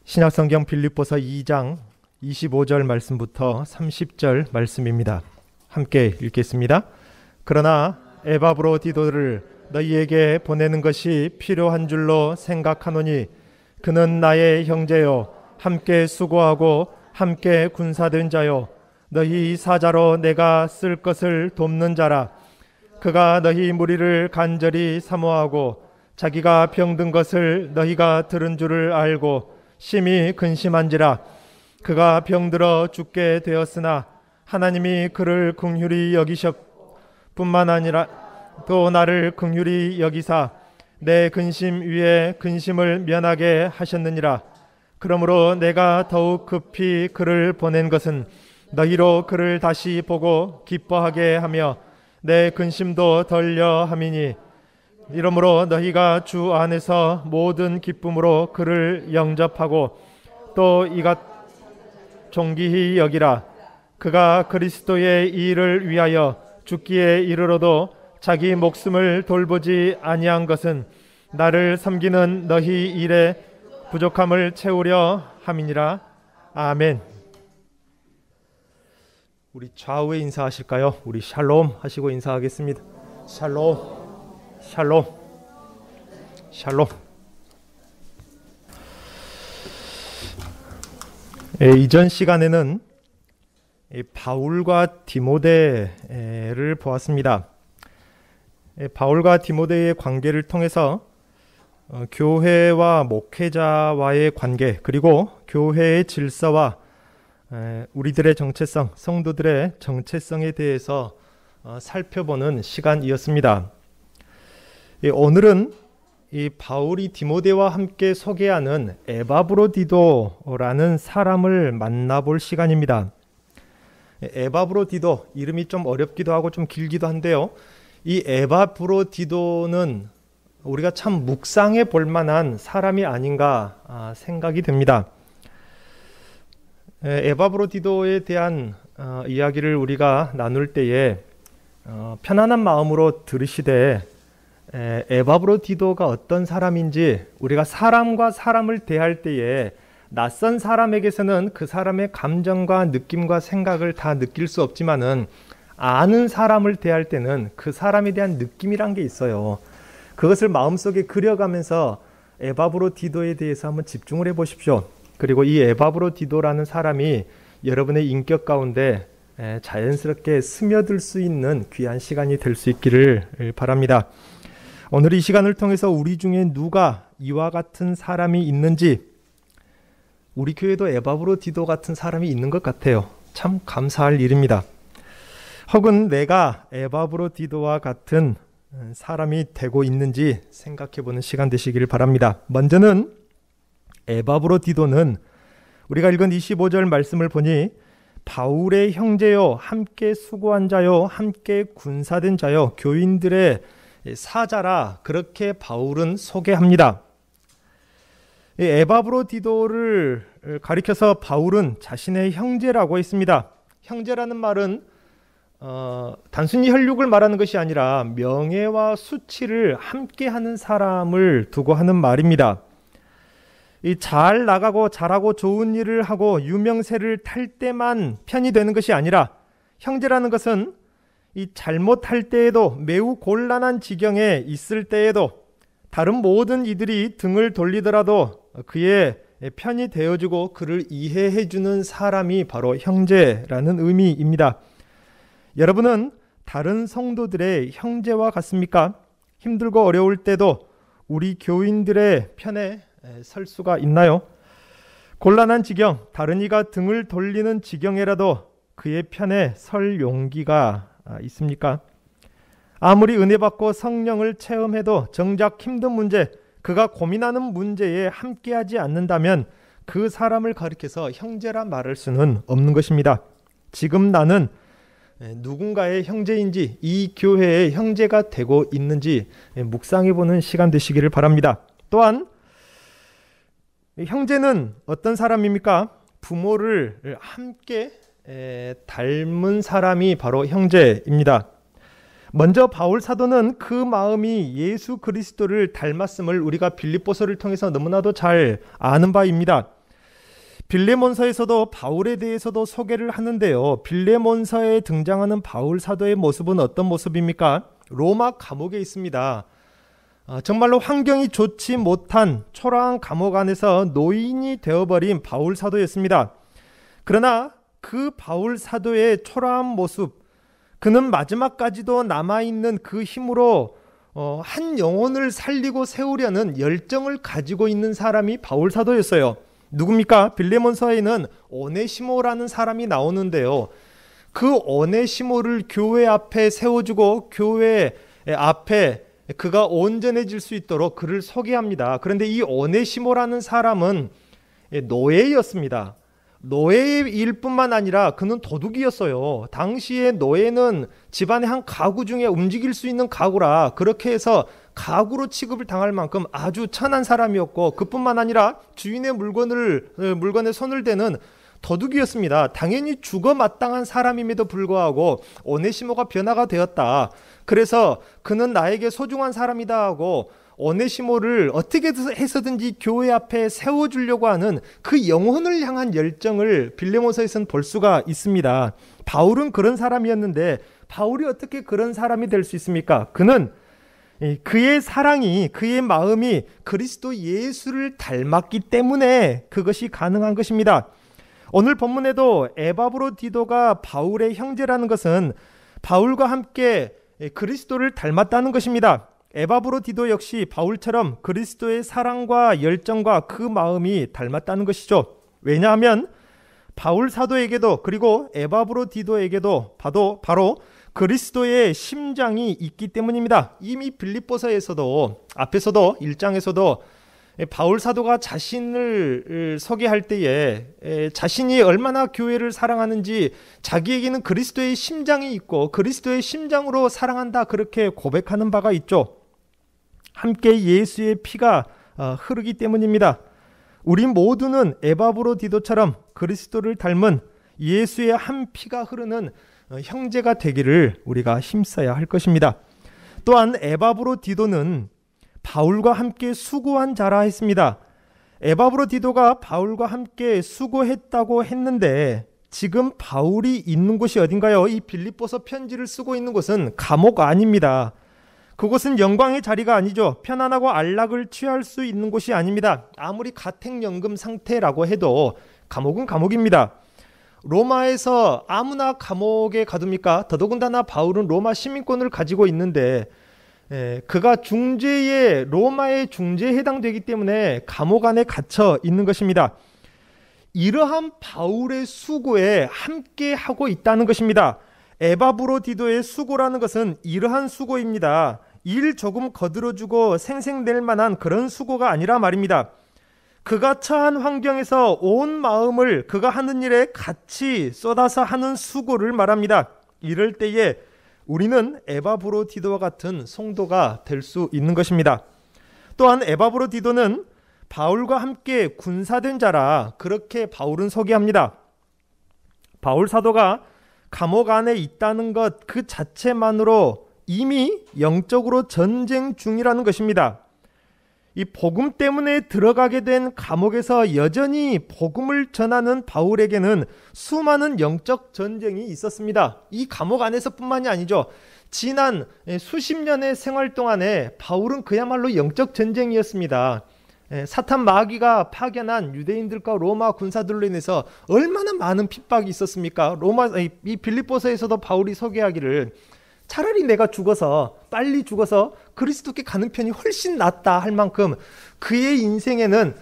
신약성경 빌립보서 2장 25절 말씀부터 30절 말씀입니다. 함께 읽겠습니다. 그러나 에바브로디도를 너희에게 보내는 것이 필요한 줄로 생각하노니 그는 나의 형제요 함께 수고하고 함께 군사된 자요 너희 사자로 내가 쓸 것을 돕는 자라. 그가 너희 무리를 간절히 사모하고 자기가 병든 것을 너희가 들은 줄을 알고 심히 근심한지라. 그가 병들어 죽게 되었으나 하나님이 그를 긍휼히 여기셨 뿐만 아니라 또 나를 긍휼히 여기사 내 근심 위에 근심을 면하게 하셨느니라. 그러므로 내가 더욱 급히 그를 보낸 것은 너희로 그를 다시 보고 기뻐하게 하며 내 근심도 덜려 함이니, 이러므로 너희가 주 안에서 모든 기쁨으로 그를 영접하고 또 이같 존귀히 여기라. 그가 그리스도의 일을 위하여 죽기에 이르러도 자기 목숨을 돌보지 아니한 것은 나를 섬기는 너희 일에 부족함을 채우려 함이니라. 아멘. 우리 좌우에 인사하실까요? 우리 샬롬 하시고 인사하겠습니다. 샬롬, 샬롬, 샬롬. 이전 시간에는 바울과 디모데를 보았습니다. 바울과 디모데의 관계를 통해서 교회와 목회자와의 관계, 그리고 교회의 질서와 우리들의 정체성, 성도들의 정체성에 대해서 살펴보는 시간이었습니다. 오늘은 이 바울이 디모데와 함께 소개하는 에바브로디도라는 사람을 만나볼 시간입니다. 에바브로디도, 이름이 좀 어렵기도 하고 좀 길기도 한데요, 이 에바브로디도는 우리가 참 묵상해 볼 만한 사람이 아닌가 생각이 됩니다. 에바브로디도에 대한 이야기를 우리가 나눌 때에 편안한 마음으로 들으시되, 에바브로디도가 어떤 사람인지, 우리가 사람과 사람을 대할 때에 낯선 사람에게서는 그 사람의 감정과 느낌과 생각을 다 느낄 수 없지만은 아는 사람을 대할 때는 그 사람에 대한 느낌이란 게 있어요. 그것을 마음속에 그려가면서 에바브로디도에 대해서 한번 집중을 해보십시오. 그리고 이 에바브로디도라는 사람이 여러분의 인격 가운데 자연스럽게 스며들 수 있는 귀한 시간이 될 수 있기를 바랍니다. 오늘 이 시간을 통해서 우리 중에 누가 이와 같은 사람이 있는지, 우리 교회도 에바브로디도 같은 사람이 있는 것 같아요. 참 감사할 일입니다. 혹은 내가 에바브로디도와 같은 사람이 되고 있는지 생각해보는 시간 되시기를 바랍니다. 먼저는 에바브로디도는 우리가 읽은 25절 말씀을 보니 바울의 형제요 함께 수고한 자요 함께 군사된 자요 교인들의 사자라, 그렇게 바울은 소개합니다. 에바브로디도를 가리켜서 바울은 자신의 형제라고 했습니다. 형제라는 말은 단순히 혈육을 말하는 것이 아니라 명예와 수치를 함께하는 사람을 두고 하는 말입니다. 잘 나가고 잘하고 좋은 일을 하고 유명세를 탈 때만 편이 되는 것이 아니라, 형제라는 것은 이 잘못할 때에도, 매우 곤란한 지경에 있을 때에도, 다른 모든 이들이 등을 돌리더라도 그의 편이 되어주고 그를 이해해주는 사람이 바로 형제라는 의미입니다. 여러분은 다른 성도들의 형제와 같습니까? 힘들고 어려울 때도 우리 교인들의 편에 설 수가 있나요? 곤란한 지경, 다른 이가 등을 돌리는 지경에라도 그의 편에 설 용기가 있습니까? 아무리 은혜 받고 성령을 체험해도 정작 힘든 문제, 그가 고민하는 문제에 함께하지 않는다면 그 사람을 가리켜서 형제라 말할 수는 없는 것입니다. 지금 나는 누군가의 형제인지, 이 교회의 형제가 되고 있는지 묵상해보는 시간 되시기를 바랍니다. 또한 형제는 어떤 사람입니까? 부모를 함께 닮은 사람이 바로 형제입니다. 먼저 바울 사도는 그 마음이 예수 그리스도를 닮았음을 우리가 빌립보서를 통해서 너무나도 잘 아는 바입니다. 빌레몬서에서도 바울에 대해서도 소개를 하는데요. 빌레몬서에 등장하는 바울 사도의 모습은 어떤 모습입니까? 로마 감옥에 있습니다. 정말로 환경이 좋지 못한 초라한 감옥 안에서 노인이 되어버린 바울 사도였습니다. 그러나 그 바울 사도의 초라한 모습, 그는 마지막까지도 남아있는 그 힘으로 한 영혼을 살리고 세우려는 열정을 가지고 있는 사람이 바울 사도였어요. 누굽니까? 빌레몬서에는 오네시모라는 사람이 나오는데요. 그 오네시모를 교회 앞에 세워주고 교회 앞에 그가 온전해질 수 있도록 그를 소개합니다. 그런데 이 오네시모라는 사람은 노예였습니다. 노예일 뿐만 아니라 그는 도둑이었어요. 당시에 노예는 집안의 한 가구 중에 움직일 수 있는 가구라 그렇게 해서 가구로 취급을 당할 만큼 아주 천한 사람이었고, 그뿐만 아니라 주인의 물건에 손을 대는 도둑이었습니다. 당연히 죽어 마땅한 사람임에도 불구하고 오네시모가 변화가 되었다. 그래서 그는 나에게 소중한 사람이다 하고 오네시모를 어떻게 해서든지 교회 앞에 세워주려고 하는 그 영혼을 향한 열정을 빌레몬서에서는 볼 수가 있습니다. 바울은 그런 사람이었는데 바울이 어떻게 그런 사람이 될 수 있습니까? 그는 그의 사랑이, 그의 마음이 그리스도 예수를 닮았기 때문에 그것이 가능한 것입니다. 오늘 본문에도 에바브로디도가 바울의 형제라는 것은 바울과 함께 그리스도를 닮았다는 것입니다. 에바브로디도 역시 바울처럼 그리스도의 사랑과 열정과 그 마음이 닮았다는 것이죠. 왜냐하면 바울 사도에게도 그리고 에바브로디도에게도 바로 그리스도의 심장이 있기 때문입니다. 이미 빌립보서에서도 앞에서도 1장에서도 바울 사도가 자신을 소개할 때에 자신이 얼마나 교회를 사랑하는지, 자기에게는 그리스도의 심장이 있고 그리스도의 심장으로 사랑한다, 그렇게 고백하는 바가 있죠. 함께 예수의 피가 흐르기 때문입니다. 우리 모두는 에바브로디도처럼 그리스도를 닮은 예수의 한 피가 흐르는 형제가 되기를 우리가 힘써야 할 것입니다. 또한 에바브로디도는 바울과 함께 수고한 자라 했습니다. 에바브로디도가 바울과 함께 수고했다고 했는데 지금 바울이 있는 곳이 어딘가요? 이 빌립보서 편지를 쓰고 있는 곳은 감옥 아닙니다. 그곳은 영광의 자리가 아니죠. 편안하고 안락을 취할 수 있는 곳이 아닙니다. 아무리 가택연금 상태라고 해도 감옥은 감옥입니다. 로마에서 아무나 감옥에 가둡니까? 더더군다나 바울은 로마 시민권을 가지고 있는데 그가 로마의 중재에 해당되기 때문에 감옥 안에 갇혀 있는 것입니다. 이러한 바울의 수고에 함께 하고 있다는 것입니다. 에바브로디도의 수고라는 것은 이러한 수고입니다. 일 조금 거들어주고 생색낼 만한 그런 수고가 아니라 말입니다. 그가 처한 환경에서 온 마음을 그가 하는 일에 같이 쏟아서 하는 수고를 말합니다. 이럴 때에 우리는 에바브로디도와 같은 성도가 될 수 있는 것입니다. 또한 에바브로디도는 바울과 함께 군사된 자라 그렇게 바울은 소개합니다. 바울 사도가 감옥 안에 있다는 것 그 자체만으로 이미 영적으로 전쟁 중이라는 것입니다. 이 복음 때문에 들어가게 된 감옥에서 여전히 복음을 전하는 바울에게는 수많은 영적 전쟁이 있었습니다. 이 감옥 안에서뿐만이 아니죠. 지난 수십 년의 생활 동안에 바울은 그야말로 영적 전쟁이었습니다. 사탄 마귀가 파견한 유대인들과 로마 군사들로 인해서 얼마나 많은 핍박이 있었습니까? 이 빌립보서에서도 바울이 소개하기를 차라리 내가 빨리 죽어서 그리스도께 가는 편이 훨씬 낫다 할 만큼 그의 인생에는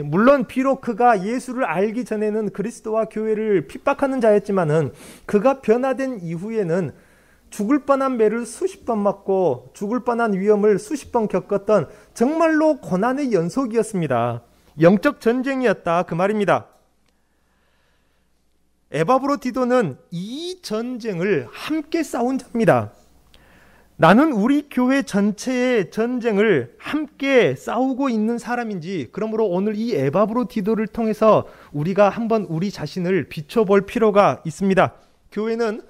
물론 비록 그가 예수를 알기 전에는 그리스도와 교회를 핍박하는 자였지만은 그가 변화된 이후에는 죽을 뻔한 매를 수십 번 맞고 죽을 뻔한 위험을 수십 번 겪었던 정말로 고난의 연속이었습니다. 영적 전쟁이었다 그 말입니다. 에바브로디도는 이 전쟁을 함께 싸운 자입니다. 나는 우리 교회 전체의 전쟁을 함께 싸우고 있는 사람인지, 그러므로 오늘 이 에바브로디도를 통해서 우리가 한번 우리 자신을 비춰볼 필요가 있습니다. 교회는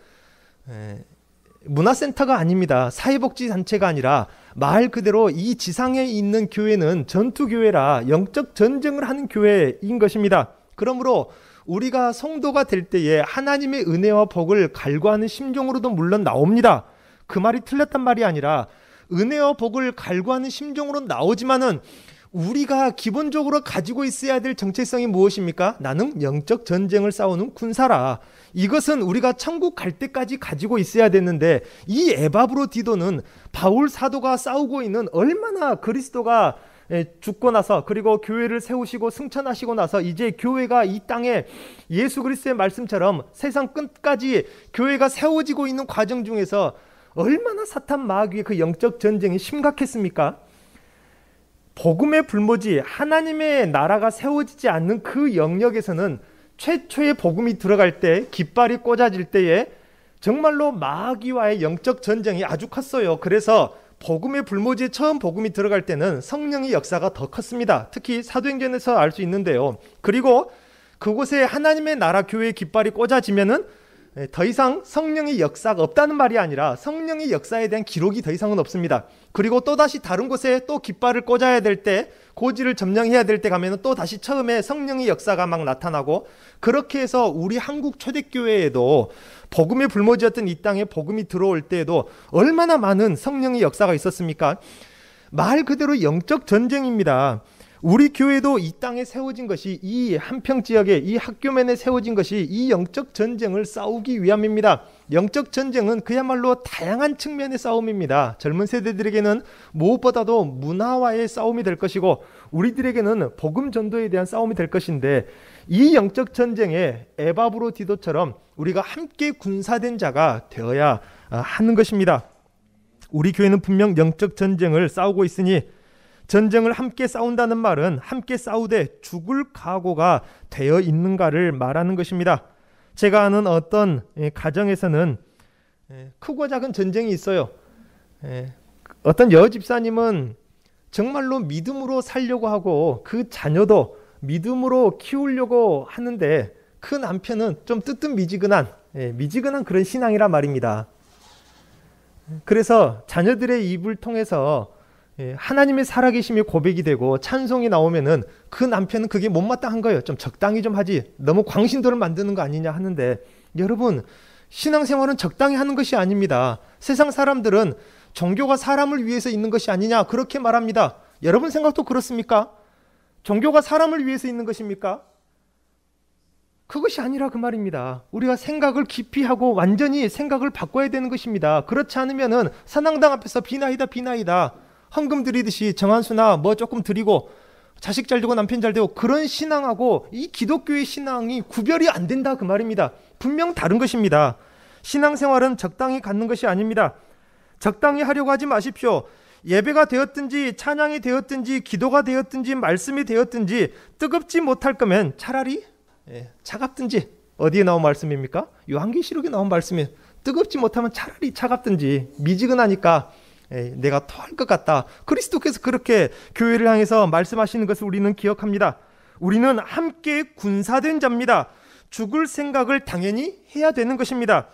문화센터가 아닙니다. 사회복지단체가 아니라 말 그대로 이 지상에 있는 교회는 전투교회라 영적 전쟁을 하는 교회인 것입니다. 그러므로 우리가 성도가 될 때에 하나님의 은혜와 복을 갈구하는 심정으로도 물론 나옵니다. 그 말이 틀렸단 말이 아니라 은혜와 복을 갈구하는 심정으로 나오지만은 우리가 기본적으로 가지고 있어야 될 정체성이 무엇입니까? 나는 영적 전쟁을 싸우는 군사라. 이것은 우리가 천국 갈 때까지 가지고 있어야 되는데, 이 에바브로디도는 바울 사도가 싸우고 있는, 얼마나 그리스도가 죽고 나서 그리고 교회를 세우시고 승천하시고 나서 이제 교회가 이 땅에 예수 그리스도의 말씀처럼 세상 끝까지 교회가 세워지고 있는 과정 중에서 얼마나 사탄 마귀의 그 영적 전쟁이 심각했습니까? 복음의 불모지, 하나님의 나라가 세워지지 않는 그 영역에서는 최초의 복음이 들어갈 때, 깃발이 꽂아질 때에 정말로 마귀와의 영적 전쟁이 아주 컸어요. 그래서 복음의 불모지에 처음 복음이 들어갈 때는 성령의 역사가 더 컸습니다. 특히 사도행전에서 알 수 있는데요. 그리고 그곳에 하나님의 나라 교회의 깃발이 꽂아지면은 더 이상 성령의 역사가 없다는 말이 아니라 성령의 역사에 대한 기록이 더 이상은 없습니다. 그리고 또다시 다른 곳에 또 깃발을 꽂아야 될 때, 고지를 점령해야 될 때 가면 또 다시 처음에 성령의 역사가 막 나타나고, 그렇게 해서 우리 한국 초대교회에도 복음의 불모지였던 이 땅에 복음이 들어올 때에도 얼마나 많은 성령의 역사가 있었습니까? 말 그대로 영적 전쟁입니다. 우리 교회도 이 땅에 세워진 것이, 이 한평 지역에 이 학교면에 세워진 것이 이 영적 전쟁을 싸우기 위함입니다. 영적 전쟁은 그야말로 다양한 측면의 싸움입니다. 젊은 세대들에게는 무엇보다도 문화와의 싸움이 될 것이고, 우리들에게는 복음 전도에 대한 싸움이 될 것인데, 이 영적 전쟁에 에바브로디도처럼 우리가 함께 군사된 자가 되어야 하는 것입니다. 우리 교회는 분명 영적 전쟁을 싸우고 있으니, 전쟁을 함께 싸운다는 말은 함께 싸우되 죽을 각오가 되어 있는가를 말하는 것입니다. 제가 아는 어떤 가정에서는 크고 작은 전쟁이 있어요. 어떤 여집사님은 정말로 믿음으로 살려고 하고 그 자녀도 믿음으로 키우려고 하는데, 그 남편은 좀 뜨뜻미지근한 그런 신앙이란 말입니다. 그래서 자녀들의 입을 통해서 하나님의 살아계심이 고백이 되고 찬송이 나오면은 그 남편은 그게 못마땅한 거예요. 좀 적당히 좀 하지, 너무 광신도를 만드는 거 아니냐 하는데, 여러분, 신앙생활은 적당히 하는 것이 아닙니다. 세상 사람들은 종교가 사람을 위해서 있는 것이 아니냐 그렇게 말합니다. 여러분 생각도 그렇습니까? 종교가 사람을 위해서 있는 것입니까? 그것이 아니라 그 말입니다. 우리가 생각을 깊이 하고 완전히 생각을 바꿔야 되는 것입니다. 그렇지 않으면은 선앙당 앞에서 비나이다 헌금 드리듯이 정한수나 뭐 조금 드리고 자식 잘 되고 남편 잘 되고, 그런 신앙하고 이 기독교의 신앙이 구별이 안 된다 그 말입니다. 분명 다른 것입니다. 신앙생활은 적당히 갖는 것이 아닙니다. 적당히 하려고 하지 마십시오. 예배가 되었든지 찬양이 되었든지 기도가 되었든지 말씀이 되었든지 뜨겁지 못할 거면 차라리 차갑든지. 어디에 나온 말씀입니까? 요한계시록에 나온 말씀이, 뜨겁지 못하면 차라리 차갑든지. 미지근하니까 내가 토할 것 같다. 그리스도께서 그렇게 교회를 향해서 말씀하시는 것을 우리는 기억합니다. 우리는 함께 군사된 자입니다. 죽을 생각을 당연히 해야 되는 것입니다.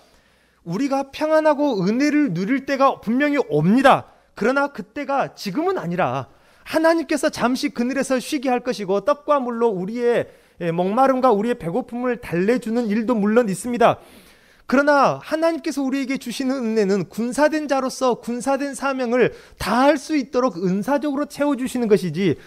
우리가 평안하고 은혜를 누릴 때가 분명히 옵니다. 그러나 그때가 지금은 아니라 하나님께서 잠시 그늘에서 쉬게 할 것이고, 떡과 물로 우리의 목마름과 우리의 배고픔을 달래주는 일도 물론 있습니다. 그러나 하나님께서 우리에게 주시는 은혜는 군사된 자로서 군사된 사명을 다할 수 있도록 은사적으로 채워주시는 것이지,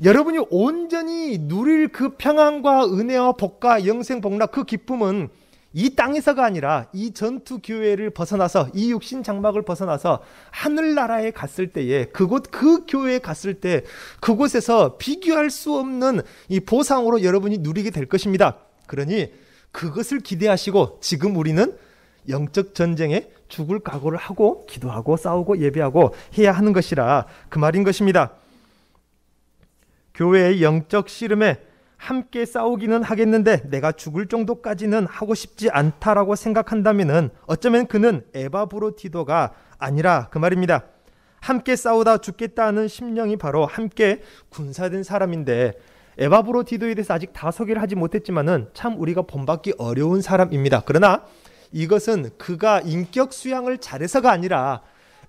여러분이 온전히 누릴 그 평안과 은혜와 복과 영생 복락, 그 기쁨은 이 땅에서가 아니라 이 전투 교회를 벗어나서, 이 육신 장막을 벗어나서 하늘나라에 갔을 때에, 그곳 그 교회에 갔을 때 그곳에서 비교할 수 없는 이 보상으로 여러분이 누리게 될 것입니다. 그러니 그것을 기대하시고, 지금 우리는 영적 전쟁에 죽을 각오를 하고 기도하고 싸우고 예배하고 해야 하는 것이라 그 말인 것입니다. 교회의 영적 씨름에 함께 싸우기는 하겠는데 내가 죽을 정도까지는 하고 싶지 않다라고 생각한다면은 어쩌면 그는 에바브로디도가 아니라 그 말입니다. 함께 싸우다 죽겠다는 심령이 바로 함께 군사된 사람인데, 에바브로디도에 대해서 아직 다 소개를 하지 못했지만은 참 우리가 본받기 어려운 사람입니다. 그러나 이것은 그가 인격 수양을 잘해서가 아니라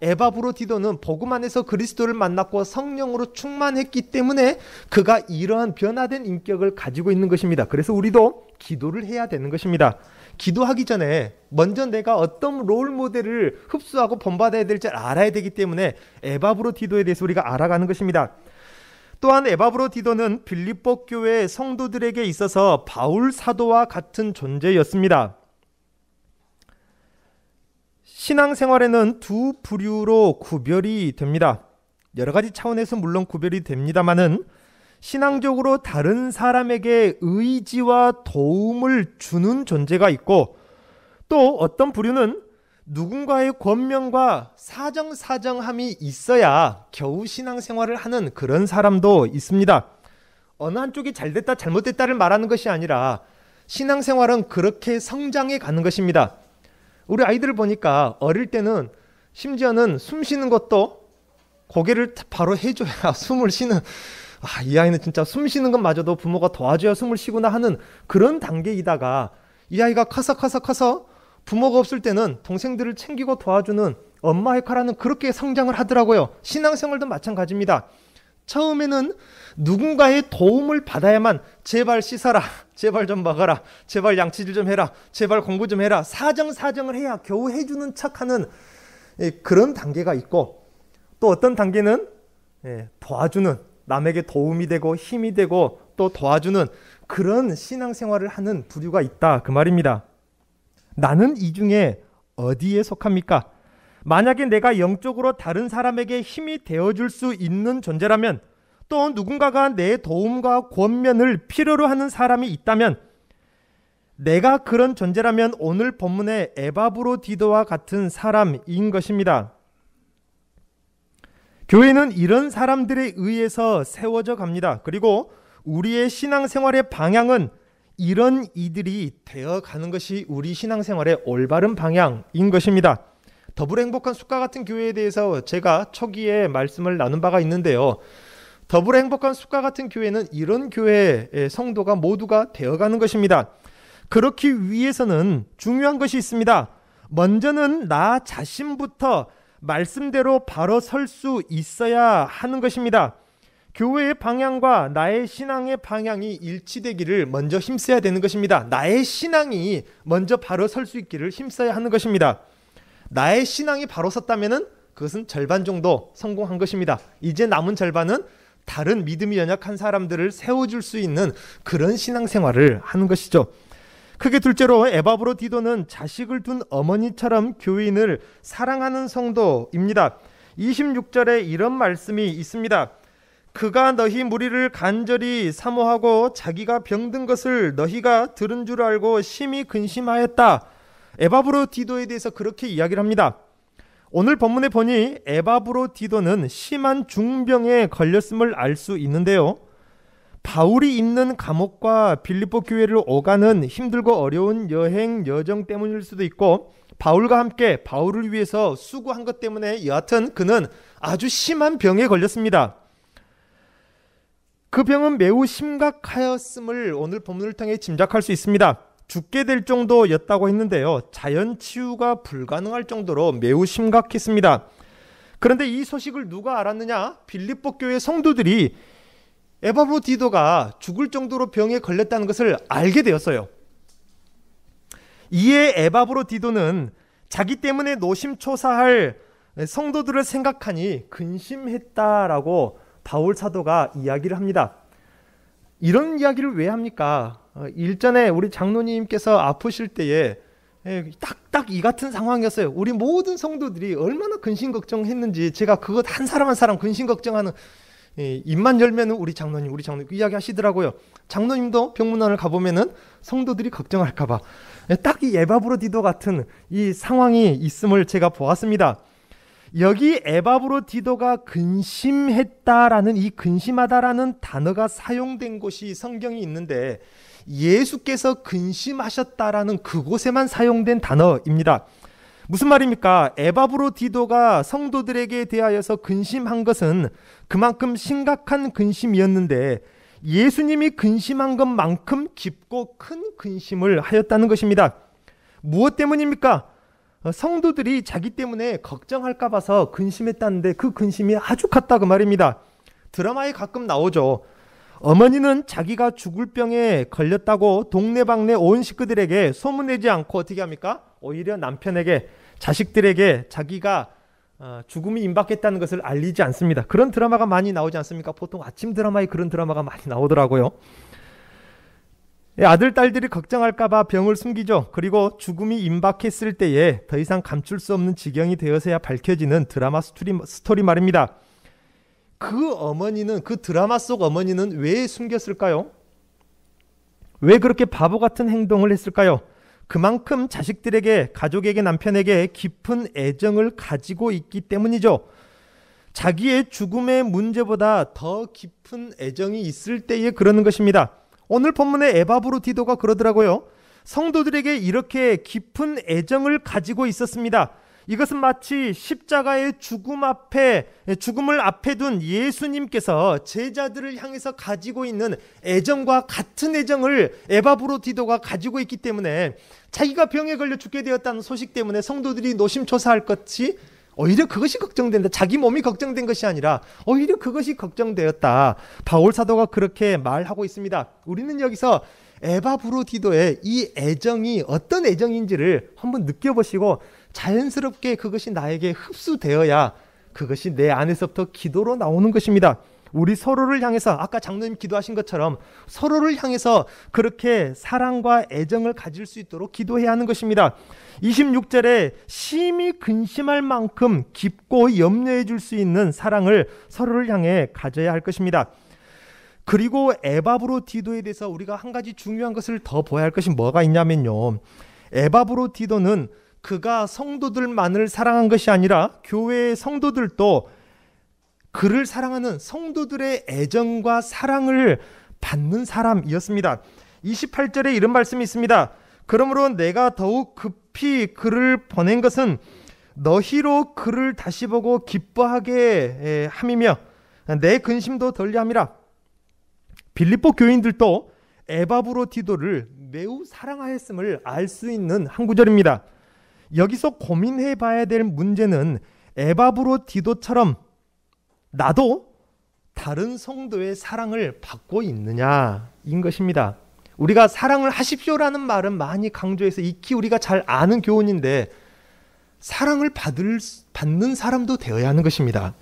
에바브로디도는 복음 안에서 그리스도를 만났고 성령으로 충만했기 때문에 그가 이러한 변화된 인격을 가지고 있는 것입니다. 그래서 우리도 기도를 해야 되는 것입니다. 기도하기 전에 먼저 내가 어떤 롤 모델을 흡수하고 본받아야 될지 알아야 되기 때문에 에바브로디도에 대해서 우리가 알아가는 것입니다. 또한 에바브로디도는 빌립보 교회 성도들에게 있어서 바울 사도와 같은 존재였습니다. 신앙생활에는 두 부류로 구별이 됩니다. 여러 가지 차원에서 물론 구별이 됩니다만은 신앙적으로 다른 사람에게 의지와 도움을 주는 존재가 있고, 또 어떤 부류는 누군가의 권면과 사정사정함이 있어야 겨우 신앙생활을 하는 그런 사람도 있습니다. 어느 한쪽이 잘됐다 잘못됐다를 말하는 것이 아니라 신앙생활은 그렇게 성장해 가는 것입니다. 우리 아이들을 보니까 어릴 때는 심지어는 숨 쉬는 것도 고개를 바로 해줘야 숨을 쉬는, 이 아이는 진짜 숨 쉬는 것마저도 부모가 도와줘야 숨을 쉬구나 하는 그런 단계이다가 이 아이가 커서 부모가 없을 때는 동생들을 챙기고 도와주는 엄마 역할하는 그렇게 성장을 하더라고요. 신앙생활도 마찬가지입니다. 처음에는 누군가의 도움을 받아야만 제발 씻어라, 제발 좀 먹어라, 제발 양치질 좀 해라, 제발 공부 좀 해라, 사정을 해야 겨우 해주는 척하는 그런 단계가 있고, 또 어떤 단계는 도와주는, 남에게 도움이 되고 힘이 되고 또 도와주는 그런 신앙생활을 하는 부류가 있다, 그 말입니다. 나는 이 중에 어디에 속합니까? 만약에 내가 영적으로 다른 사람에게 힘이 되어줄 수 있는 존재라면, 또 누군가가 내 도움과 권면을 필요로 하는 사람이 있다면, 내가 그런 존재라면 오늘 본문의 에바브로디도와 같은 사람인 것입니다. 교회는 이런 사람들에 의해서 세워져 갑니다. 그리고 우리의 신앙생활의 방향은 이런 이들이 되어가는 것이 우리 신앙생활의 올바른 방향인 것입니다. 더불어 행복한 숲과 같은 교회에 대해서 제가 초기에 말씀을 나눈 바가 있는데요. 더불어 행복한 숲과 같은 교회는 이런 교회의 성도가 모두가 되어가는 것입니다. 그렇기 위해서는 중요한 것이 있습니다. 먼저는 나 자신부터 말씀대로 바로 설 수 있어야 하는 것입니다. 교회의 방향과 나의 신앙의 방향이 일치되기를 먼저 힘써야 되는 것입니다. 나의 신앙이 먼저 바로 설 수 있기를 힘써야 하는 것입니다. 나의 신앙이 바로 섰다면 그것은 절반 정도 성공한 것입니다. 이제 남은 절반은 다른 믿음이 연약한 사람들을 세워줄 수 있는 그런 신앙생활을 하는 것이죠. 크게 둘째로 에바브로디도는 자식을 둔 어머니처럼 교인을 사랑하는 성도입니다. 26절에 이런 말씀이 있습니다. 그가 너희 무리를 간절히 사모하고 자기가 병든 것을 너희가 들은 줄 알고 심히 근심하였다. 에바브로디도에 대해서 그렇게 이야기를 합니다. 오늘 본문에 보니 에바브로디도는 심한 중병에 걸렸음을 알 수 있는데요. 바울이 있는 감옥과 빌립보 교회를 오가는 힘들고 어려운 여정 때문일 수도 있고, 바울과 함께 바울을 위해서 수고한 것 때문에 여하튼 그는 아주 심한 병에 걸렸습니다. 그 병은 매우 심각하였음을 오늘 본문을 통해 짐작할 수 있습니다. 죽게 될 정도였다고 했는데요. 자연 치유가 불가능할 정도로 매우 심각했습니다. 그런데 이 소식을 누가 알았느냐? 빌립보 교회 성도들이 에바브로디도가 죽을 정도로 병에 걸렸다는 것을 알게 되었어요. 이에 에바브로디도는 자기 때문에 노심초사할 성도들을 생각하니 근심했다라고 바울 사도가 이야기를 합니다. 이런 이야기를 왜 합니까? 일전에 우리 장로님께서 아프실 때에 딱 이 같은 상황이었어요. 우리 모든 성도들이 얼마나 근심 걱정했는지 제가 그것 한 사람 한 사람 근심 걱정하는, 입만 열면 우리 장로님 그 이야기 하시더라고요. 장로님도 병문안을 가보면은 성도들이 걱정할까봐 딱 이 에바브로디도 같은 이 상황이 있음을 제가 보았습니다. 여기 에바브로디도가 근심했다라는, 이 근심하다라는 단어가 사용된 곳이 성경이 있는데 예수께서 근심하셨다라는 그곳에만 사용된 단어입니다. 무슨 말입니까? 에바브로디도가 성도들에게 대하여서 근심한 것은 그만큼 심각한 근심이었는데 예수님이 근심한 것만큼 깊고 큰 근심을 하였다는 것입니다. 무엇 때문입니까? 성도들이 자기 때문에 걱정할까 봐서 근심했다는데 그 근심이 아주 컸다 그 말입니다. 드라마에 가끔 나오죠. 어머니는 자기가 죽을 병에 걸렸다고 동네방네 온 식구들에게 소문내지 않고 어떻게 합니까? 오히려 남편에게, 자식들에게 자기가 죽음이 임박했다는 것을 알리지 않습니다. 그런 드라마가 많이 나오지 않습니까? 보통 아침 드라마에 그런 드라마가 많이 나오더라고요. 아들, 딸들이 걱정할까 봐 병을 숨기죠. 그리고 죽음이 임박했을 때에 더 이상 감출 수 없는 지경이 되어서야 밝혀지는 드라마 스토리 말입니다. 그 어머니는, 그 드라마 속 어머니는 왜 숨겼을까요? 왜 그렇게 바보 같은 행동을 했을까요? 그만큼 자식들에게, 가족에게, 남편에게 깊은 애정을 가지고 있기 때문이죠. 자기의 죽음의 문제보다 더 깊은 애정이 있을 때에 그러는 것입니다. 오늘 본문의 에바브로디도가 그러더라고요. 성도들에게 이렇게 깊은 애정을 가지고 있었습니다. 이것은 마치 십자가의 죽음을 앞에 둔 예수님께서 제자들을 향해서 가지고 있는 애정과 같은 애정을 에바브로디도가 가지고 있기 때문에 자기가 병에 걸려 죽게 되었다는 소식 때문에 성도들이 노심초사할 것이 오히려 그것이 걱정된다. 자기 몸이 걱정된 것이 아니라 오히려 그것이 걱정되었다. 바울 사도가 그렇게 말하고 있습니다. 우리는 여기서 에바브로디도의 이 애정이 어떤 애정인지를 한번 느껴보시고 자연스럽게 그것이 나에게 흡수되어야 그것이 내 안에서부터 기도로 나오는 것입니다. 우리 서로를 향해서 아까 장로님 기도하신 것처럼 서로를 향해서 그렇게 사랑과 애정을 가질 수 있도록 기도해야 하는 것입니다. 26절에 심히 근심할 만큼 깊고 염려해 줄 수 있는 사랑을 서로를 향해 가져야 할 것입니다. 그리고 에바브로디도에 대해서 우리가 한 가지 중요한 것을 더 보아야 할 것이 뭐가 있냐면요. 에바브로디도는 그가 성도들만을 사랑한 것이 아니라 교회의 성도들도 그를 사랑하는 성도들의 애정과 사랑을 받는 사람이었습니다. 28절에 이런 말씀이 있습니다. 그러므로 내가 더욱 급히 그를 보낸 것은 너희로 그를 다시 보고 기뻐하게 함이며 내 근심도 덜리함이라. 빌립보 교인들도 에바브로디도를 매우 사랑하였음을 알 수 있는 한 구절입니다. 여기서 고민해 봐야 될 문제는 에바브로디도처럼 나도 다른 성도의 사랑을 받고 있느냐인 것입니다. 우리가 사랑을 하십시오라는 말은 많이 강조해서 익히 우리가 잘 아는 교훈인데 사랑을 받는 사람도 되어야 하는 것입니다.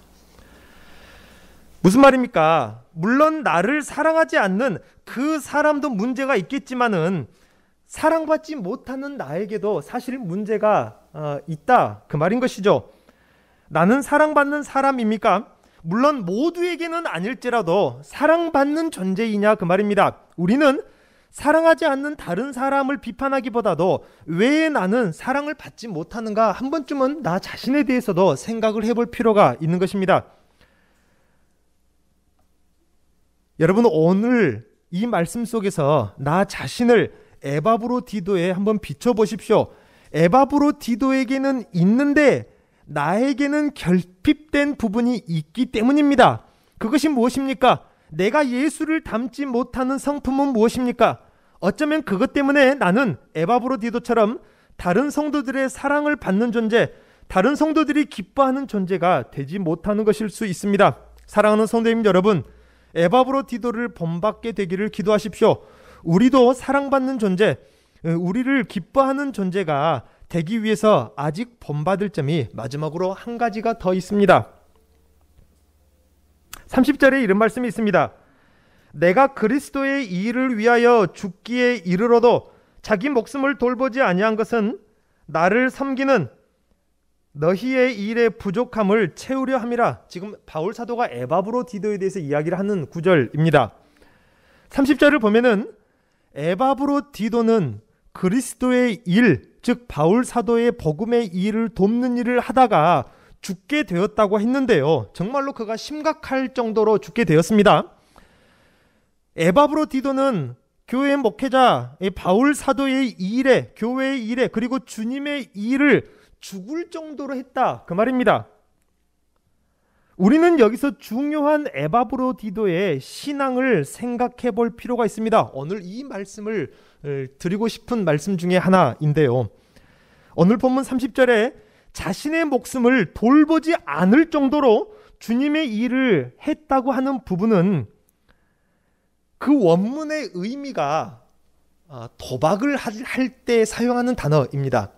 무슨 말입니까? 물론 나를 사랑하지 않는 그 사람도 문제가 있겠지만은 사랑받지 못하는 나에게도 사실 문제가 있다 그 말인 것이죠. 나는 사랑받는 사람입니까? 물론 모두에게는 아닐지라도 사랑받는 존재이냐 그 말입니다. 우리는 사랑하지 않는 다른 사람을 비판하기보다도 왜 나는 사랑을 받지 못하는가 한 번쯤은 나 자신에 대해서도 생각을 해볼 필요가 있는 것입니다. 여러분 오늘 이 말씀 속에서 나 자신을 에바브로디도에 한번 비춰보십시오. 에바브로디도에게는 있는데 나에게는 결핍된 부분이 있기 때문입니다. 그것이 무엇입니까? 내가 예수를 닮지 못하는 성품은 무엇입니까? 어쩌면 그것 때문에 나는 에바브로디도처럼 다른 성도들의 사랑을 받는 존재, 다른 성도들이 기뻐하는 존재가 되지 못하는 것일 수 있습니다. 사랑하는 성도님 여러분, 에바브로디도를 본받게 되기를 기도하십시오. 우리도 사랑받는 존재, 우리를 기뻐하는 존재가 되기 위해서 아직 본받을 점이 마지막으로 한 가지가 더 있습니다. 30절에 이런 말씀이 있습니다. 내가 그리스도의 일을 위하여 죽기에 이르러도 자기 목숨을 돌보지 아니한 것은 나를 섬기는 너희의 일의 부족함을 채우려 함이라. 지금 바울 사도가 에바브로디도에 대해서 이야기를 하는 구절입니다. 30절을 보면은 에바브로디도는 그리스도의 일, 즉 바울 사도의 복음의 일을 돕는 일을 하다가 죽게 되었다고 했는데요. 정말로 그가 심각할 정도로 죽게 되었습니다. 에바브로디도는 교회 목회자 바울 사도의 일에, 교회의 일에, 그리고 주님의 일을 죽을 정도로 했다 그 말입니다. 우리는 여기서 중요한 에바브로디도의 신앙을 생각해 볼 필요가 있습니다. 오늘 이 말씀을 드리고 싶은 말씀 중에 하나인데요. 오늘 본문 30절에 자신의 목숨을 돌보지 않을 정도로 주님의 일을 했다고 하는 부분은 그 원문의 의미가 도박을 할 때 사용하는 단어입니다.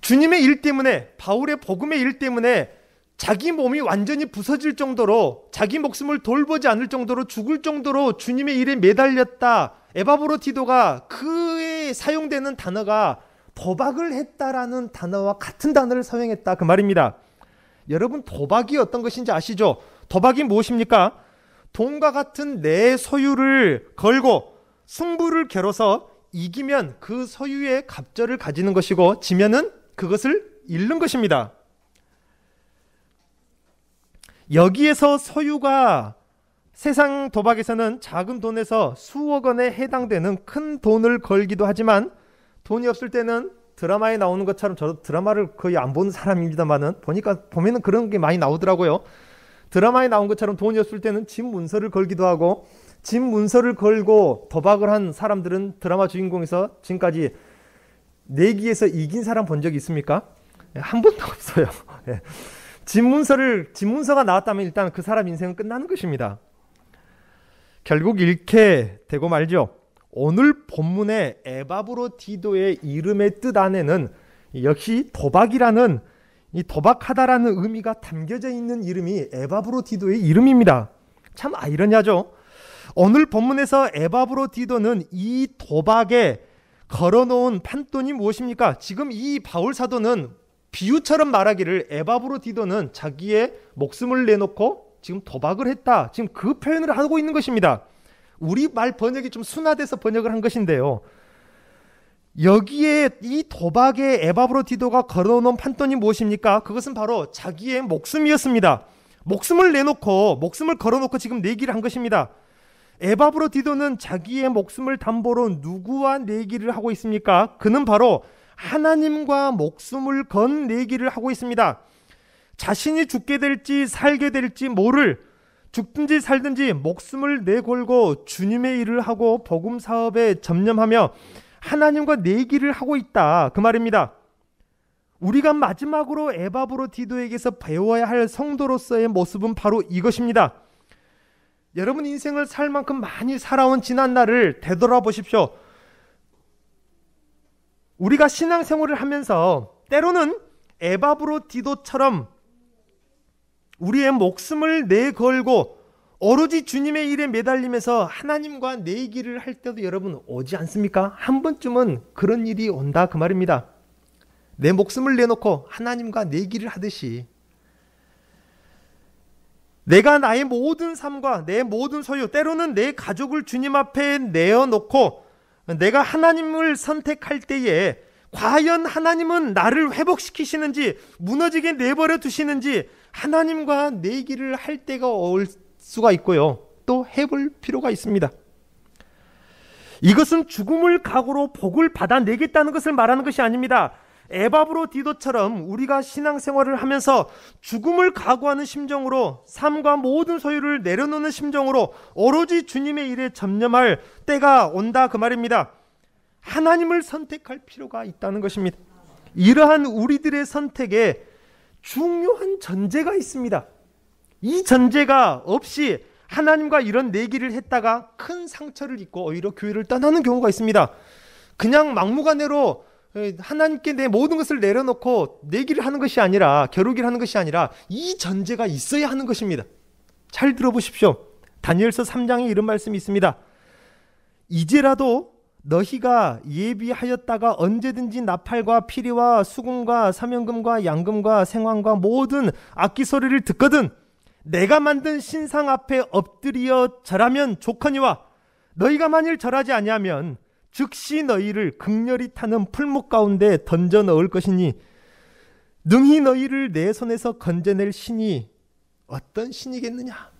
주님의 일 때문에, 바울의 복음의 일 때문에 자기 몸이 완전히 부서질 정도로, 자기 목숨을 돌보지 않을 정도로, 죽을 정도로 주님의 일에 매달렸다. 에바브로디도가 그에 사용되는 단어가 도박을 했다라는 단어와 같은 단어를 사용했다, 그 말입니다. 여러분, 도박이 어떤 것인지 아시죠? 도박이 무엇입니까? 돈과 같은 내 소유를 걸고 승부를 겨뤄서 이기면 그 소유의 갑절을 가지는 것이고, 지면은 그것을 잃는 것입니다. 여기에서 소유가 세상 도박에서는 작은 돈에서 수억 원에 해당되는 큰 돈을 걸기도 하지만, 돈이 없을 때는 드라마에 나오는 것처럼, 저도 드라마를 거의 안 보는 사람입니다만은 보면은 그런 게 많이 나오더라고요. 드라마에 나온 것처럼 돈이 없을 때는 집 문서를 걸기도 하고, 집 문서를 걸고 도박을 한 사람들은 드라마 주인공에서 지금까지 내기에서 이긴 사람 본 적 있습니까? 한 번도 없어요. 집 문서가 나왔다면 일단 그 사람 인생은 끝나는 것입니다. 결국 잃게 되고 말죠. 오늘 본문의 에바브로디도의 이름의 뜻 안에는 역시 도박이라는, 이 도박하다라는 의미가 담겨져 있는 이름이 에바브로디도의 이름입니다. 참 아이러니하죠. 오늘 본문에서 에바브로디도는 이 도박에 걸어놓은 판돈이 무엇입니까? 지금 이 바울 사도는 비유처럼 말하기를 에바브로디도는 자기의 목숨을 내놓고 지금 도박을 했다, 지금 그 표현을 하고 있는 것입니다. 우리 말 번역이 좀 순화돼서 번역을 한 것인데요, 여기에 이 도박에 에바브로디도가 걸어놓은 판돈이 무엇입니까? 그것은 바로 자기의 목숨이었습니다. 목숨을 내놓고, 목숨을 걸어놓고 지금 내기를 한 것입니다. 에바브로디도는 자기의 목숨을 담보로 누구와 내기를 하고 있습니까? 그는 바로 하나님과 목숨을 건 내기를 하고 있습니다. 자신이 죽게 될지 살게 될지 모를, 죽든지 살든지 목숨을 내걸고 주님의 일을 하고 복음 사업에 전념하며 하나님과 내기를 하고 있다, 그 말입니다. 우리가 마지막으로 에바브로디도에게서 배워야 할 성도로서의 모습은 바로 이것입니다. 여러분, 인생을 살 만큼 많이 살아온 지난 날을 되돌아보십시오. 우리가 신앙생활을 하면서 때로는 에바브로디도처럼 우리의 목숨을 내걸고 오로지 주님의 일에 매달리면서 하나님과 내기를 할 때도 여러분 오지 않습니까? 한 번쯤은 그런 일이 온다, 그 말입니다. 내 목숨을 내놓고 하나님과 내기를 하듯이 내가 나의 모든 삶과 내 모든 소유, 때로는 내 가족을 주님 앞에 내어놓고 내가 하나님을 선택할 때에 과연 하나님은 나를 회복시키시는지, 무너지게 내버려 두시는지 하나님과 내기를 할 때가 올 수가 있고요, 또 해볼 필요가 있습니다. 이것은 죽음을 각오로 복을 받아내겠다는 것을 말하는 것이 아닙니다. 에바브로디도처럼 우리가 신앙생활을 하면서 죽음을 각오하는 심정으로, 삶과 모든 소유를 내려놓는 심정으로 오로지 주님의 일에 전념할 때가 온다, 그 말입니다. 하나님을 선택할 필요가 있다는 것입니다. 이러한 우리들의 선택에 중요한 전제가 있습니다. 이 전제가 없이 하나님과 이런 내기를 했다가 큰 상처를 입고 오히려 교회를 떠나는 경우가 있습니다. 그냥 막무가내로 하나님께 내 모든 것을 내려놓고 내기를 하는 것이 아니라, 겨루기를 하는 것이 아니라 이 전제가 있어야 하는 것입니다. 잘 들어보십시오. 다니엘서 3장에 이런 말씀이 있습니다. 이제라도 너희가 예비하였다가 언제든지 나팔과 피리와 수금과 사명금과 양금과 생황과 모든 악기 소리를 듣거든 내가 만든 신상 앞에 엎드려 절하면 좋거니와, 너희가 만일 절하지 아니하면 즉시 너희를 극렬히 타는 풀목 가운데 던져 넣을 것이니 능히 너희를 내 손에서 건져낼 신이 어떤 신이겠느냐.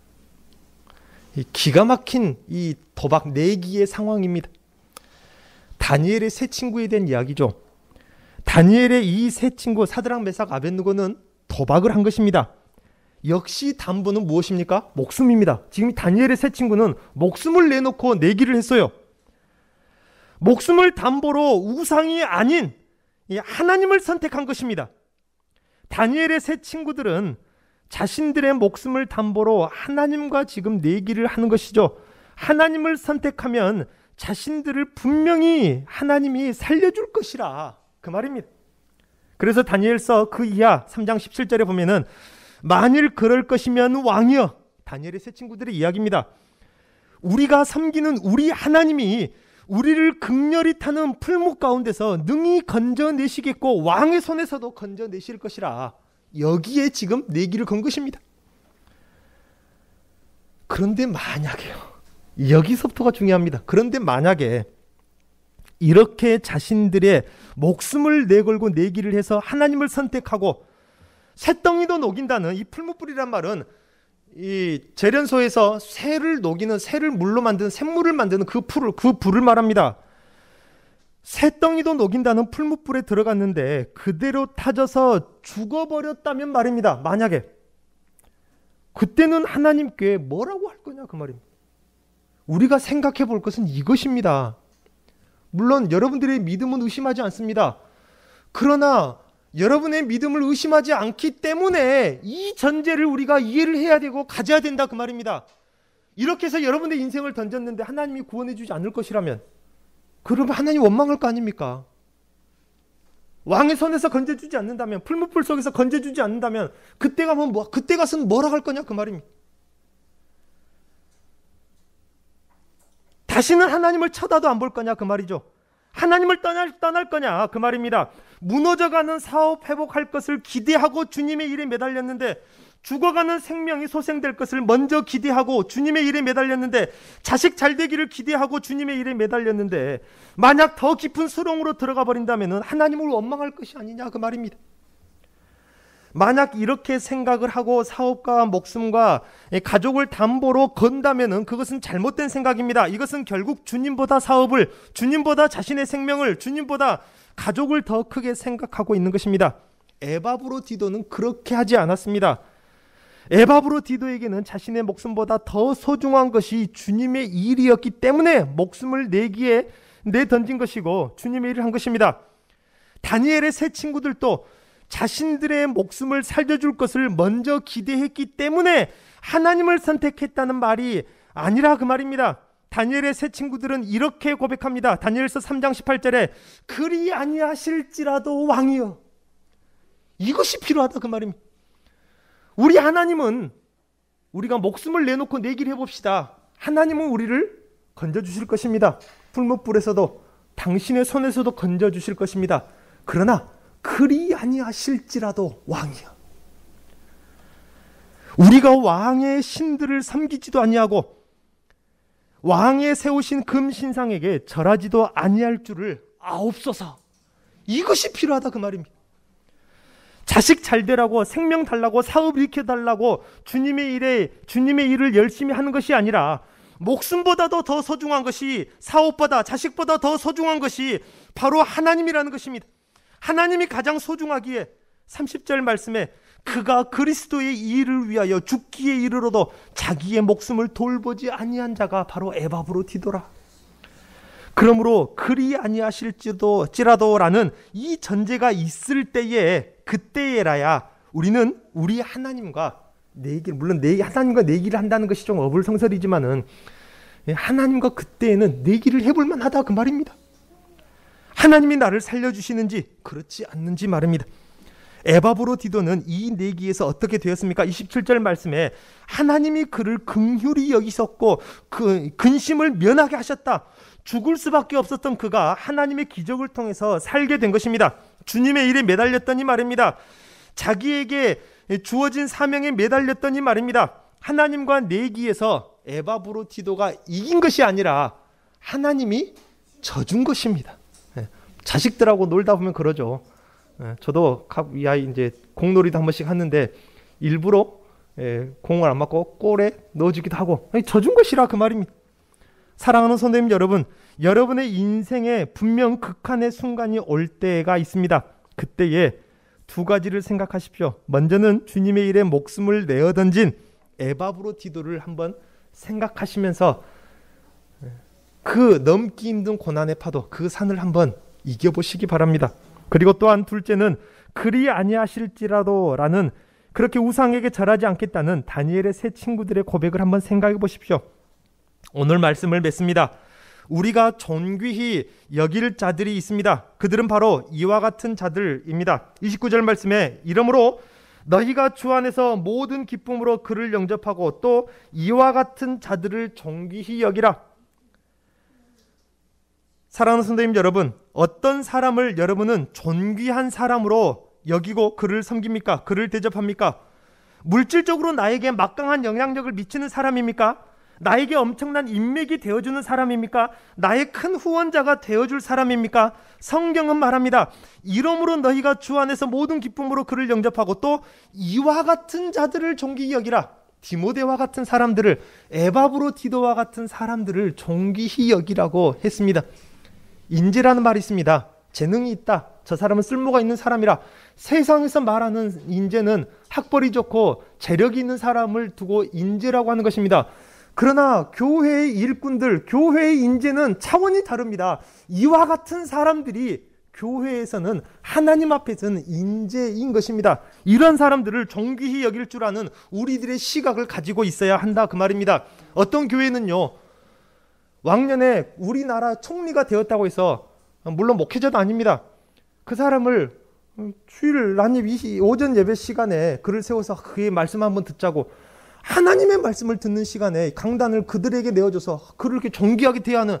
기가 막힌 이 도박 내기의 상황입니다. 다니엘의 세 친구에 대한 이야기죠. 다니엘의 이 세 친구 사드락, 메삭, 아벳느고는 도박을 한 것입니다. 역시 담보는 무엇입니까? 목숨입니다. 지금 다니엘의 세 친구는 목숨을 내놓고 내기를 했어요. 목숨을 담보로 우상이 아닌 하나님을 선택한 것입니다. 다니엘의 세 친구들은 자신들의 목숨을 담보로 하나님과 지금 내기를 하는 것이죠. 하나님을 선택하면 자신들을 분명히 하나님이 살려줄 것이라 그 말입니다. 그래서 다니엘서 그 이하 3장 17절에 보면은 만일 그럴 것이면 왕이여, 다니엘의 세 친구들의 이야기입니다. 우리가 섬기는 우리 하나님이 우리를 극렬히 타는 풀무 가운데서 능히 건져내시겠고 왕의 손에서도 건져내실 것이라, 여기에 지금 내기를 건 것입니다. 그런데 만약에요, 여기서부터가 중요합니다. 그런데 만약에 이렇게 자신들의 목숨을 내걸고 내기를 해서 하나님을 선택하고 쇳덩이도 녹인다는 이 풀무불이란 말은 이 재련소에서 쇠를 녹이는, 쇠를 물로 만드는, 샘물을 만드는 그 불을 말합니다. 쇳덩이도 녹인다는 풀무불에 들어갔는데 그대로 타져서 죽어버렸다면 말입니다. 만약에 그때는 하나님께 뭐라고 할 거냐 그 말입니다. 우리가 생각해 볼 것은 이것입니다. 물론 여러분들의 믿음은 의심하지 않습니다. 그러나 여러분의 믿음을 의심하지 않기 때문에 이 전제를 우리가 이해를 해야 되고 가져야 된다 그 말입니다. 이렇게 해서 여러분의 인생을 던졌는데 하나님이 구원해 주지 않을 것이라면 그러면 하나님 원망할 거 아닙니까? 왕의 손에서 건져주지 않는다면, 풀무불 속에서 건져주지 않는다면 그때 가서는 뭐라 할 거냐 그 말입니다. 다시는 하나님을 쳐다도 안 볼 거냐 그 말이죠. 하나님을 떠날 거냐 그 말입니다. 무너져가는 사업 회복할 것을 기대하고 주님의 일에 매달렸는데, 죽어가는 생명이 소생될 것을 먼저 기대하고 주님의 일에 매달렸는데, 자식 잘 되기를 기대하고 주님의 일에 매달렸는데 만약 더 깊은 수렁으로 들어가 버린다면 하나님을 원망할 것이 아니냐 그 말입니다. 만약 이렇게 생각을 하고 사업과 목숨과 가족을 담보로 건다면 그것은 잘못된 생각입니다. 이것은 결국 주님보다 사업을, 주님보다 자신의 생명을, 주님보다 가족을 더 크게 생각하고 있는 것입니다. 에바브로디도는 그렇게 하지 않았습니다. 에바브로디도에게는 자신의 목숨보다 더 소중한 것이 주님의 일이었기 때문에 목숨을 내던진 것이고 주님의 일을 한 것입니다. 다니엘의 세 친구들도 자신들의 목숨을 살려줄 것을 먼저 기대했기 때문에 하나님을 선택했다는 말이 아니라 그 말입니다. 다니엘의 세 친구들은 이렇게 고백합니다. 다니엘서 3장 18절에 그리 아니하실지라도 왕이여, 이것이 필요하다 그 말입니다. 우리 하나님은, 우리가 목숨을 내놓고 내기를 해봅시다. 하나님은 우리를 건져주실 것입니다. 풀무불에서도 당신의 손에서도 건져주실 것입니다. 그러나 그리 아니하실지라도 왕이야. 우리가 왕의 신들을 섬기지도 아니하고 왕의 세우신 금신상에게 절하지도 아니할 줄을 아옵소서. 이것이 필요하다 그 말입니다. 자식 잘 되라고, 생명 달라고, 사업 일으켜달라고 주님의 일을 열심히 하는 것이 아니라 목숨보다도 더 소중한 것이, 사업보다, 자식보다 더 소중한 것이 바로 하나님이라는 것입니다. 하나님이 가장 소중하기에 30절 말씀에 그가 그리스도의 일을 위하여 죽기에 이르러도 자기의 목숨을 돌보지 아니한 자가 바로 에바브로디도라. 그러므로 그리 아니하실지라도라는 이 전제가 있을 때에, 그때에라야 우리는 우리 하나님과 내기를, 물론 하나님과 내기를 한다는 것이 좀 어불성설이지만은 하나님과 그때에는 내기를 해볼 만하다 그 말입니다. 하나님이 나를 살려주시는지 그렇지 않는지 말입니다. 에바브로디도는 이 내기에서 어떻게 되었습니까? 27절 말씀에 하나님이 그를 긍휼히 여기셨고 그 근심을 면하게 하셨다. 죽을 수밖에 없었던 그가 하나님의 기적을 통해서 살게 된 것입니다. 주님의 일에 매달렸더니 말입니다. 자기에게 주어진 사명에 매달렸더니 말입니다. 하나님과 내기에서 에바브로디도가 이긴 것이 아니라 하나님이 져준 것입니다. 자식들하고 놀다 보면 그러죠. 저도 이 아이 이제 공놀이도 한 번씩 하는데 일부러 공을 안 맞고 골에 넣어주기도 하고 져준 것이라 그 말입니다. 사랑하는 선생님 여러분, 여러분의 인생에 분명 극한의 순간이 올 때가 있습니다. 그때에 두 가지를 생각하십시오. 먼저는 주님의 일에 목숨을 내어 던진 에바브로디도를 한번 생각하시면서 그 넘기 힘든 고난의 파도, 그 산을 한번 이겨보시기 바랍니다. 그리고 또한 둘째는 그리 아니하실지라도라는, 그렇게 우상에게 절하지 않겠다는 다니엘의 세 친구들의 고백을 한번 생각해 보십시오. 오늘 말씀을 맺습니다. 우리가 존귀히 여길 자들이 있습니다. 그들은 바로 이와 같은 자들입니다. 29절 말씀에 이러므로 너희가 주 안에서 모든 기쁨으로 그를 영접하고 또 이와 같은 자들을 존귀히 여기라. 사랑하는 선생님 여러분, 어떤 사람을 여러분은 존귀한 사람으로 여기고 그를 섬깁니까? 그를 대접합니까? 물질적으로 나에게 막강한 영향력을 미치는 사람입니까? 나에게 엄청난 인맥이 되어주는 사람입니까? 나의 큰 후원자가 되어줄 사람입니까? 성경은 말합니다. 이러므로 너희가 주 안에서 모든 기쁨으로 그를 영접하고 또 이와 같은 자들을 존귀히 여기라. 디모데와 같은 사람들을, 에바브로디도와 같은 사람들을 존귀히 여기라고 했습니다. 인재라는 말이 있습니다. 재능이 있다. 저 사람은 쓸모가 있는 사람이라. 세상에서 말하는 인재는 학벌이 좋고 재력이 있는 사람을 두고 인재라고 하는 것입니다. 그러나 교회의 일꾼들, 교회의 인재는 차원이 다릅니다. 이와 같은 사람들이 교회에서는, 하나님 앞에서는 인재인 것입니다. 이런 사람들을 존귀히 여길 줄 아는 우리들의 시각을 가지고 있어야 한다, 그 말입니다. 어떤 교회는요, 왕년에 우리나라 총리가 되었다고 해서, 물론 목회자도 아닙니다, 그 사람을 주일 난입 오전 예배 시간에 그를 세워서 그의 말씀 한번 듣자고, 하나님의 말씀을 듣는 시간에 강단을 그들에게 내어줘서 그를 이렇게 존귀하게 대하는,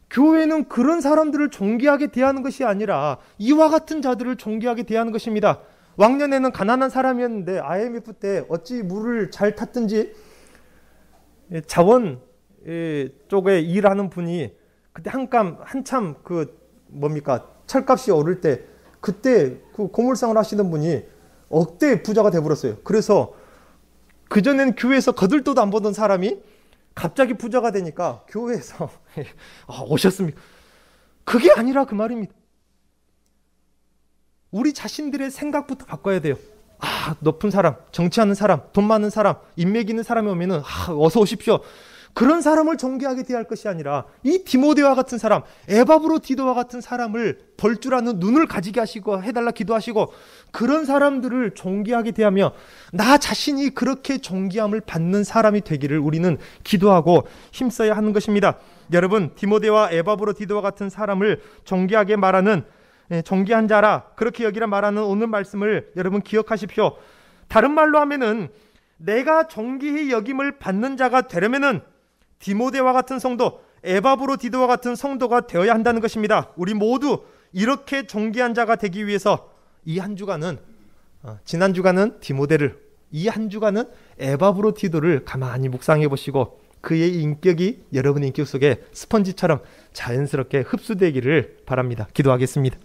교회는 그런 사람들을 존귀하게 대하는 것이 아니라 이와 같은 자들을 존귀하게 대하는 것입니다. 왕년에는 가난한 사람이었는데 IMF 때 어찌 물을 잘 탔든지 자원 쪽에 일하는 분이 그때 한참 철값이 오를 때, 그때 그 고물상을 하시는 분이 억대 부자가 돼버렸어요. 그래서 그전에는 교회에서 거들떠도 안 보던 사람이 갑자기 부자가 되니까 교회에서 오셨습니까? 그게 아니라 그 말입니다. 우리 자신들의 생각부터 바꿔야 돼요. 높은 사람, 정치하는 사람, 돈 많은 사람, 인맥 있는 사람이 오면은 어서 오십시오. 그런 사람을 존귀하게 대할 것이 아니라 이 디모데와 같은 사람, 에바브로디도와 같은 사람을 볼 줄 아는 눈을 가지게 하시고 해달라 기도하시고, 그런 사람들을 존귀하게 대하며 나 자신이 그렇게 존귀함을 받는 사람이 되기를 우리는 기도하고 힘써야 하는 것입니다. 여러분, 디모데와 에바브로디도와 같은 사람을 존귀하게 말하는, 존귀한 자라 그렇게 여기라 말하는 오늘 말씀을 여러분 기억하십시오. 다른 말로 하면은 내가 존귀히 여김을 받는 자가 되려면은 디모데와 같은 성도, 에바브로디도와 같은 성도가 되어야 한다는 것입니다. 우리 모두 이렇게 존귀한 자가 되기 위해서 이 한 주간은, 지난 주간은 디모데를, 이 한 주간은 에바브로디도를 가만히 묵상해 보시고 그의 인격이 여러분의 인격 속에 스펀지처럼 자연스럽게 흡수되기를 바랍니다. 기도하겠습니다.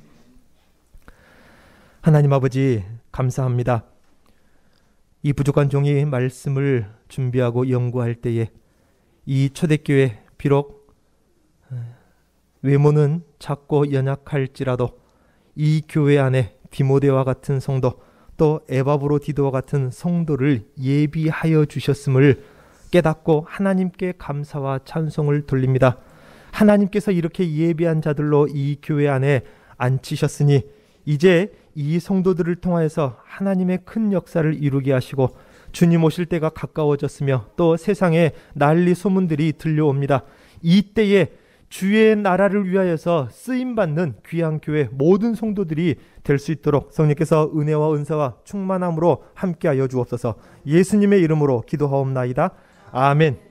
하나님 아버지, 감사합니다. 이 부족한 종이 말씀을 준비하고 연구할 때에 이 초대교회, 비록 외모는 작고 연약할지라도 이 교회 안에 디모데와 같은 성도, 또 에바브로디도와 같은 성도를 예비하여 주셨음을 깨닫고 하나님께 감사와 찬송을 돌립니다. 하나님께서 이렇게 예비한 자들로 이 교회 안에 앉히셨으니 이제 이 성도들을 통하여서 하나님의 큰 역사를 이루게 하시고 주님 오실 때가 가까워졌으며 또 세상에 난리 소문들이 들려옵니다. 이때에 주의 나라를 위하여서 쓰임받는 귀한 교회 모든 성도들이 될 수 있도록 성령께서 은혜와 은사와 충만함으로 함께하여 주옵소서. 예수님의 이름으로 기도하옵나이다. 아멘.